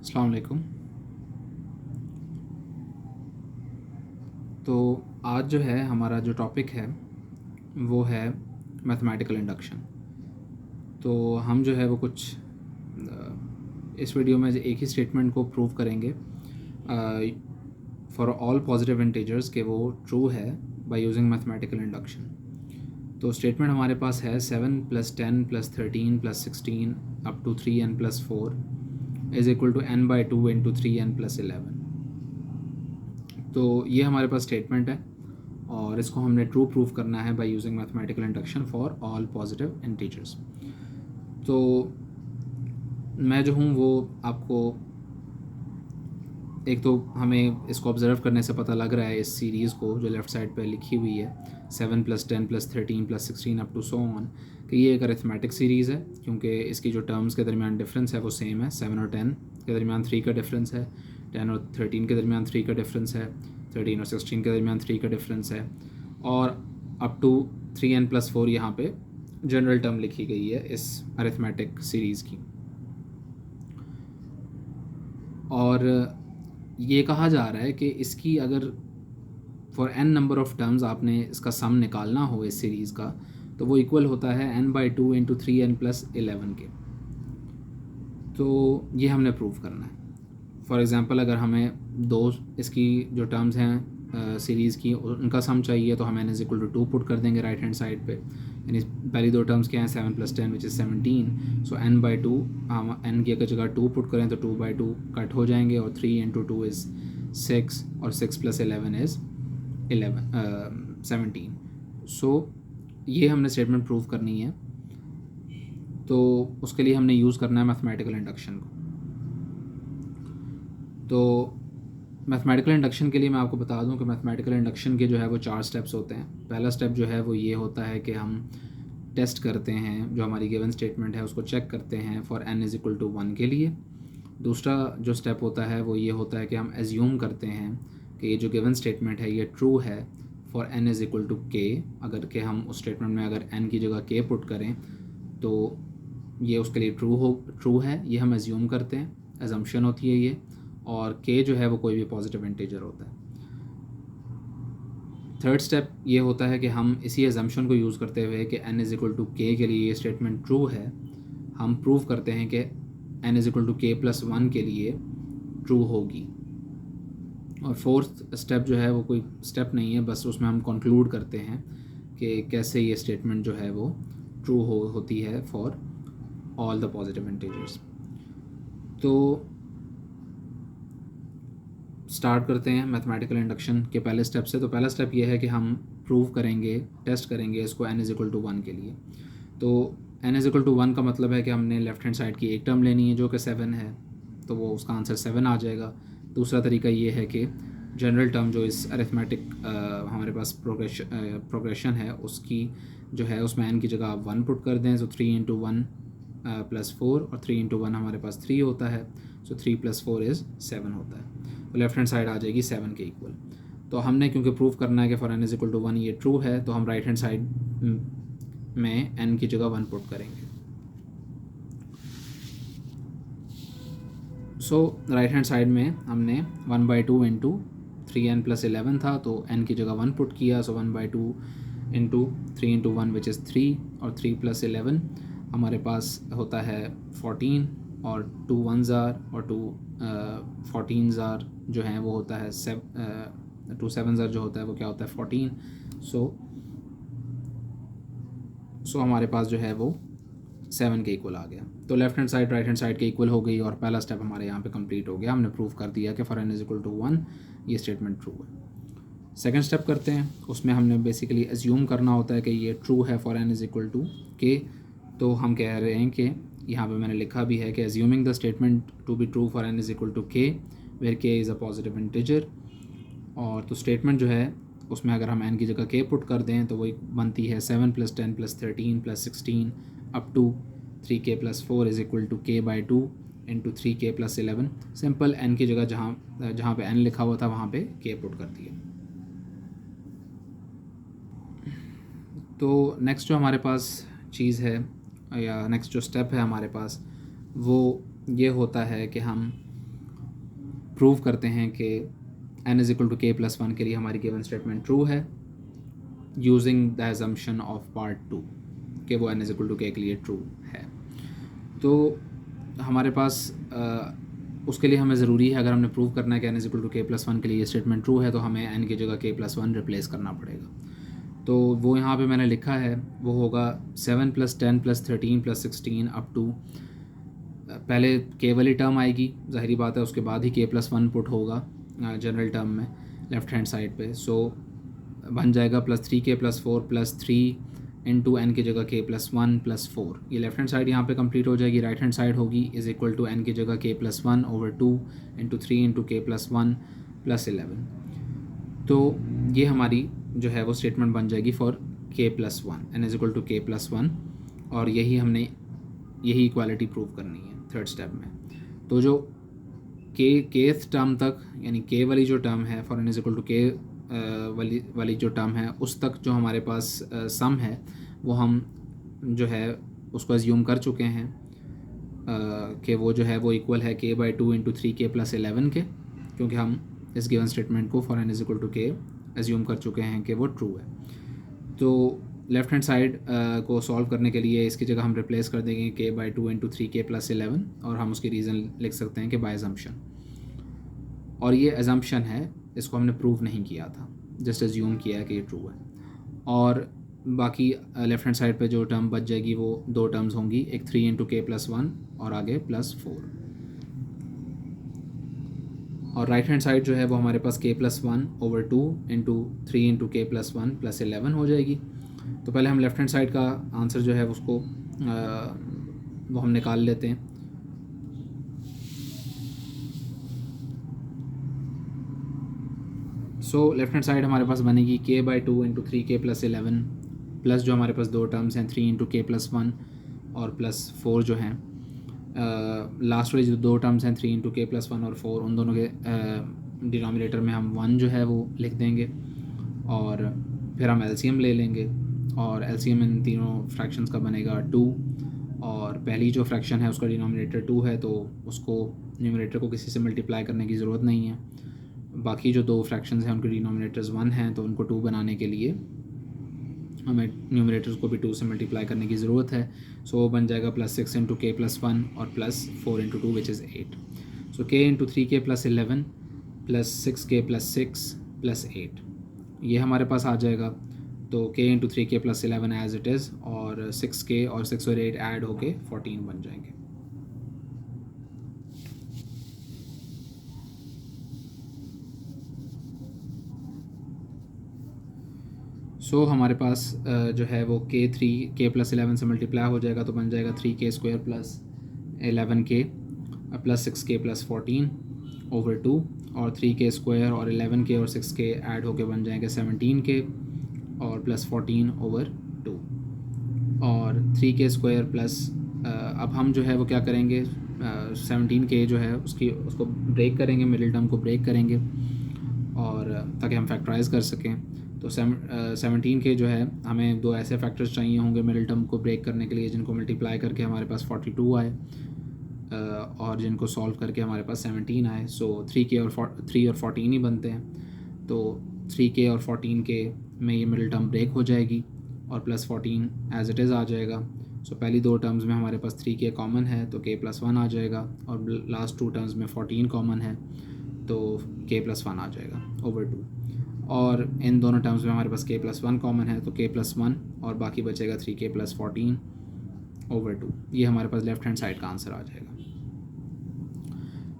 अस्सलाम वालेकुम। तो आज जो है हमारा जो टॉपिक है वो है मैथमेटिकल इंडक्शन। तो हम जो है वो कुछ इस वीडियो में एक ही स्टेटमेंट को प्रूव करेंगे फॉर ऑल पॉजिटिव इंटीजर्स कि वो ट्रू है बाय यूजिंग मैथमेटिकल इंडक्शन। तो स्टेटमेंट हमारे पास है 7 + 10 + 13 + 16 up to 3n + 4 is equal to n/2 × 3n + 11। तो ये हमारे पास स्टेटमेंट है और इसको हमने ट्रू प्रूफ करना है by using mathematical induction for all positive integers. तो मैं जो हूँ वो आपको एक तो हमें इसको ऑब्ज़र्व करने से पता लग रहा है इस सीरीज़ को जो लेफ़्ट साइड पे लिखी हुई है 7 + 10 + 13 + 16 अप टू सो ऑन कि ये एक अरिथमेटिक सीरीज़ है, क्योंकि इसकी जो टर्म्स के दरमियान डिफरेंस है वो सेम है। 7 और 10 के दरमियान 3 का डिफरेंस है, 10 और 13 के दरमियान 3 का डिफरेंस है, 13 और 16 के दरमियान 3 का डिफरेंस है, और अप टू 3n + 4 यहाँ पे जनरल टर्म लिखी गई है इस अरिथमेटिक सीरीज़ की। और ये कहा जा रहा है कि इसकी अगर for n number of terms आपने इसका सम निकालना हो इस सीरीज़ का, तो वो इक्वल होता है n/2 × 3n + 11 के। तो ये हमने प्रूव करना है। फॉर एग्ज़ाम्पल अगर हमें दो इसकी जो टर्म्स हैं सीरीज़ की उनका सम चाहिए तो हम n = 2 पुट कर देंगे राइट हैंड साइड पे। यानी पहली दो टर्म्स क्या हैं 7 + 10 विच इज़ 17। सो n/2 हम n की अगर जगह 2 पुट करें तो 2/2 कट हो जाएंगे और 3 × 2 इज़ 6 और 6 + 11 इज़ 17। सो ये हमने स्टेटमेंट प्रूव करनी है, तो उसके लिए हमने यूज़ करना है मैथमेटिकल इंडक्शन को। तो मैथमेटिकल इंडक्शन के लिए मैं आपको बता दूं कि मैथमेटिकल इंडक्शन के जो है वो 4 स्टेप्स होते हैं। पहला स्टेप जो है वो ये होता है कि हम टेस्ट करते हैं, जो हमारी गिवन स्टेटमेंट है उसको चेक करते हैं फॉर n = 1 के लिए। दूसरा जो स्टेप होता है वो ये होता है कि हम एज्यूम करते हैं कि ये जो गिवन स्टेटमेंट है ये ट्रू है फॉर n = k। अगर कि हम उस स्टेटमेंट में अगर n की जगह k पुट करें तो ये उसके लिए ट्रू है, ये हम एज्यूम करते हैं, एजम्पशन होती है ये। और k जो है वो कोई भी पॉजिटिव इंटीजर होता है। थर्ड स्टेप ये होता है कि हम इसी एजम्पशन को यूज़ करते हुए कि n = k के लिए ये स्टेटमेंट ट्रू है, हम प्रूव करते हैं कि n = k + 1 के लिए ट्रू होगी। और फोर्थ स्टेप जो है वो कोई स्टेप नहीं है, बस उसमें हम कंक्लूड करते हैं कि कैसे ये स्टेटमेंट जो है वो ट्रू होती है for all the positive integers. तो स्टार्ट करते हैं मैथमेटिकल इंडक्शन के पहले स्टेप से। तो पहला स्टेप ये है कि हम प्रूव करेंगे, टेस्ट करेंगे इसको n = 1 के लिए। तो n = 1 का मतलब है कि हमने लेफ़्ट हैंड साइड की एक टर्म लेनी है जो कि 7 है, तो वो उसका आंसर 7 आ जाएगा। दूसरा तरीका ये है कि जनरल टर्म जो इस अरिथमेटिक हमारे पास प्रोग्रेशन है उसकी जो है उसमें n की जगह आप 1 पुट कर दें। सो 3 × 1 + 4 और 3 × 1 हमारे पास 3 होता है। सो 3 + 4 इज़ 7 होता है। तो लेफ़्ट हैंड साइड आ जाएगी 7 के इक्वल। तो हमने क्योंकि प्रूव करना है कि फॉर n = 1 ये ट्रू है, तो हम राइट हैंड साइड में n की जगह 1 पुट करेंगे। सो राइट हैंड साइड में हमने 1/2 × 3n + 11 था, तो n की जगह 1 पुट किया। सो 1/2 × 3 × 1 विच इज़ 3 और 3 + 11 हमारे पास होता है 14 और 2 1s और 2 14s जो हैं वो होता है 2 7s जो होता है वो क्या होता है 14। सो हमारे पास जो है वो 7 के इक्वल आ गया। तो left hand side right hand side के इक्वल हो गई और पहला स्टेप हमारे यहाँ पे कंप्लीट हो गया। हमने प्रूव कर दिया कि फॉर n = 1 ये स्टेटमेंट ट्रू है। सेकंड स्टेप करते हैं, उसमें हमने बेसिकली एज्यूम करना होता है कि ये ट्रू है फॉर n = k। तो हम कह रहे हैं कि यहाँ पे मैंने लिखा भी है कि assuming the statement to be true for n = k where k is a positive integer. और तो स्टेटमेंट जो है उसमें अगर हम n की जगह k पुट कर दें तो वही बनती है 7 + 10 + 13 + 16 up to 3k + 4 is equal to k/2 × 3k + 11। Simple n की जगह जहाँ पे n लिखा हुआ था वहाँ पे k पुट कर दिया। तो नेक्स्ट जो हमारे पास चीज़ है या नेक्स्ट जो स्टेप है हमारे पास वो ये होता है कि हम प्रूव करते हैं कि n is equal to k plus one के लिए हमारी गिवन स्टेटमेंट ट्रू है using the assumption of part 2 कि वो n is equal to k के लिए ट्रू है। तो हमारे पास उसके लिए हमें ज़रूरी है, अगर हमने प्रूव करना है कि n is equal to k plus one के लिए ये स्टेटमेंट ट्रू है तो हमें n की जगह k प्लस वन रिप्लेस करना पड़ेगा। तो वो यहाँ पे मैंने लिखा है, वो होगा 7 + 10 + 13 + 16 अप टू, पहले k वाली टर्म आएगी, ज़ाहिरी बात है, उसके बाद ही k प्लस वन पुट होगा जनरल टर्म में लेफ़्ट हैंड साइड पे। सो बन जाएगा +3k + 4 + 3 इंटू n की जगह k + 1 + 4। ये लेफ़्ट हैंड साइड यहाँ पे कंप्लीट हो जाएगी। राइट हैंड साइड होगी इज़ इक्वल टू n की जगह k + 1/2 इंटू 3 इंटू k + 1 + 11। तो ये हमारी जो है वो स्टेटमेंट बन जाएगी for k + 1, n is equal to k + 1। और यही इक्वालिटी प्रूव करनी है थर्ड स्टेप में। तो जो केथ टर्म तक, यानी k वाली जो टर्म है for n is equal to k वाली जो टर्म है, उस तक जो हमारे पास सम है वो हम जो है उसको एज्यूम कर चुके हैं कि वो जो है वो इक्वल है k/2 इंटू 3k + 11 के, क्योंकि हम इस गिवन स्टेटमेंट को for n is equal to k assume कर चुके हैं कि वो ट्रू है। तो लेफ़्ट हैंड साइड को सॉल्व करने के लिए इसकी जगह हम रिप्लेस कर देंगे k/2 इंटू 3k + 11, और हम उसकी रीज़न लिख सकते हैं कि बाय एजम्पशन। और ये एजम्पशन है, इसको हमने प्रूव नहीं किया था, जस्ट एज्यूम किया है कि ये ट्रू है। और बाकी लेफ़्ट हैंड साइड पे जो टर्म बच जाएगी वो दो टर्म्स होंगी, एक 3 इंटू k + 1 और आगे +4। और राइट हैंड साइड जो है वो हमारे पास k + 1/2 इंटू 3 इंटू k + 1 + 11 हो जाएगी। तो पहले हम लेफ़्ट हैंड साइड का आंसर जो है उसको वो हम निकाल लेते हैं। सो लेफ़्ट हैंड साइड हमारे पास बनेगी k/2 इंटू 3k + 11 प्लस जो हमारे पास दो टर्म्स हैं 3 इंटू k + 1 और +4 जो हैं लास्ट वाली जो दो टर्म्स हैं 3 इंटू k + 1 और 4, उन दोनों के डिनोमिनेटर में हम 1 जो है वो लिख देंगे और फिर हम एलसीएम ले लेंगे, और एलसीएम इन तीनों फ्रैक्शंस का बनेगा 2। और पहली जो फ्रैक्शन है उसका डिनोमिनेटर 2 है, तो उसको न्यूमरेटर को किसी से मल्टीप्लाई करने की ज़रूरत नहीं है। बाकी जो दो फ्रैक्शंस हैं उनके डिनोमिनेटर्स 1 हैं, तो उनको 2 बनाने के लिए हमें न्यूमरेटर्स को भी 2 से मल्टीप्लाई करने की ज़रूरत है। सो वो बन जाएगा +6 इंटू k + 1 और +4 into 2 which is 8। So k into 3k + 11 + 6k + 6 + 8 ये हमारे पास आ जाएगा। तो k into 3k + 11 as it is, और 6k और 6 और 8 ऐड होके 14 बन जाएंगे। हमारे पास जो है वो k + 11 से मल्टीप्लाई हो जाएगा, तो बन जाएगा 3k² + 11k + 6k + 14/2, और 3k² और 11k और 6k ऐड होके बन जाएंगे 17k और +14/2। और 3k² प्लस अब हम जो है वो क्या करेंगे, 17k जो है उसको ब्रेक करेंगे, मिडिल टर्म को ब्रेक करेंगे, और ताकि हम फैक्टराइज़ कर सकें। तो 17k जो है हमें दो ऐसे फैक्टर्स चाहिए होंगे मिडिल टर्म को ब्रेक करने के लिए जिनको मल्टीप्लाई करके हमारे पास 42 आए और जिनको सॉल्व करके हमारे पास 17 आए। सो 3 और 14 ही बनते हैं। तो 3k और 14k में ये मिडिल टर्म ब्रेक हो जाएगी और +14 एज इट इज़ आ जाएगा। सो पहली दो टर्म्स में हमारे पास 3k कॉमन है तो k + 1 आ जाएगा, और लास्ट टू टर्म्स में 14 कॉमन है तो k + 1 आ जाएगा /2। और इन दोनों टर्म्स में हमारे पास k + 1 कॉमन है तो k + 1, और बाकी बचेगा 3k + 14/2। ये हमारे पास लेफ़्ट हैंड साइड का आंसर आ जाएगा।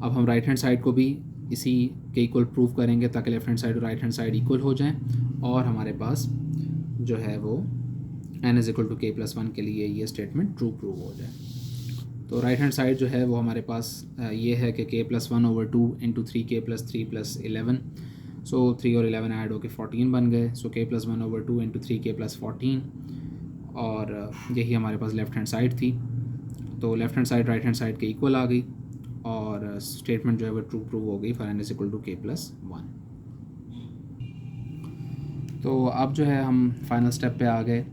अब हम राइट हैंड साइड को भी इसी के इक्वल प्रूव करेंगे ताकि लेफ़्ट हैंड साइड और राइट हैंड साइड इक्वल हो जाएं, और हमारे पास जो है वो n = k + 1 के लिए ये स्टेटमेंट ट्रू प्रूव हो जाए। तो राइट हैंड साइड जो है वो हमारे पास ये है कि k + 1/2 इंटू 3k + 3 + 11। सो 3 और 11 ऐड होकर 14 बन गए। सो k + 1/2 इंटू 3k + 14, और यही हमारे पास लेफ़्ट हैंड साइड थी। तो left hand side right hand side के इक्वल आ गई, और स्टेटमेंट जो है वो ट्रू प्रूव हो गई फॉर n = k + 1। तो अब जो है हम फाइनल स्टेप पे आ गए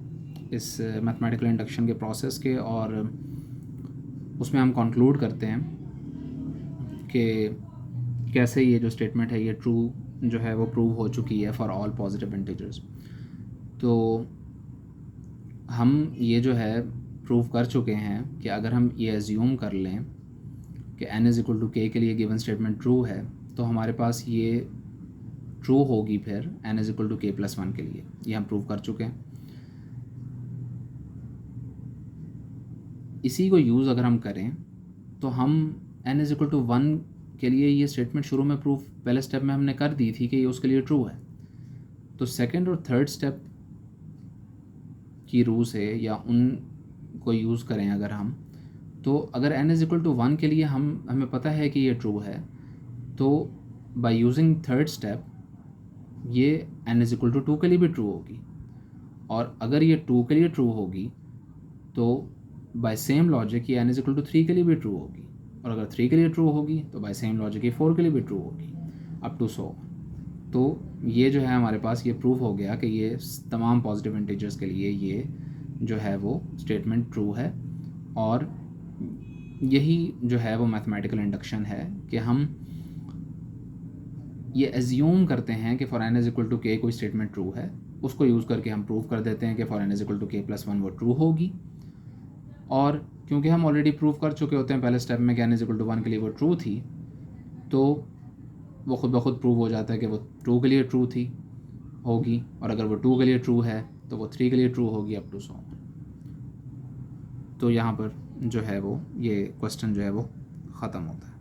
इस मैथमेटिकल इंडक्शन के प्रोसेस के, और उसमें हम कंक्लूड करते हैं कि कैसे ये जो स्टेटमेंट है ये ट्रू जो है वो प्रूव हो चुकी है फॉर ऑल पॉजिटिव इंटीजर्स। तो हम ये जो है प्रूव कर चुके हैं कि अगर हम ये एज्यूम कर लें कि n इज़ इक्वल टू के के लिए गिवन स्टेटमेंट ट्रू है, तो हमारे पास ये ट्रू होगी फिर n is equal to k plus one के लिए। ये हम प्रूव कर चुके हैं। इसी को यूज़ अगर हम करें तो हम n is equal to one के लिए ये स्टेटमेंट शुरू में प्रूफ पहले स्टेप में हमने कर दी थी कि ये उसके लिए ट्रू है। तो सेकंड और थर्ड स्टेप की रू से या उन को यूज़ करें अगर हम, तो अगर n is equal to one के लिए हमें पता है कि ये ट्रू है, तो बाय यूजिंग थर्ड स्टेप ये n is equal to two के लिए भी ट्रू होगी। और अगर ये टू के लिए ट्रू होगी तो बाय सेम लॉजिक ये n is equal to three के लिए भी ट्रू होगी। और अगर थ्री के लिए ट्रू होगी तो बाय सेम लॉजिक ये फोर के लिए भी ट्रू होगी, अप टू सो। तो ये जो है हमारे पास ये प्रूफ हो गया कि ये तमाम पॉजिटिव इंटीजर्स के लिए ये जो है वो स्टेटमेंट ट्रू है। और यही जो है वो मैथमेटिकल इंडक्शन है कि हम ये एज्यूम करते हैं कि for n is equal to k कोई स्टेटमेंट ट्रू है, उसको यूज़ करके हम प्रूव कर देते हैं कि for n is equal to k plus one वो ट्रू होगी। और क्योंकि हम ऑलरेडी प्रूव कर चुके होते हैं पहले स्टेप में कि n is equal to one के लिए वो ट्रू थी, तो वो खुद ब खुद प्रूव हो जाता है कि वो टू के लिए ट्रू थी होगी। और अगर वो टू के लिए ट्रू है तो वो थ्री के लिए ट्रू होगी, अप टू सो। तो यहाँ पर जो है वो ये क्वेश्चन जो है वो ख़त्म होता है।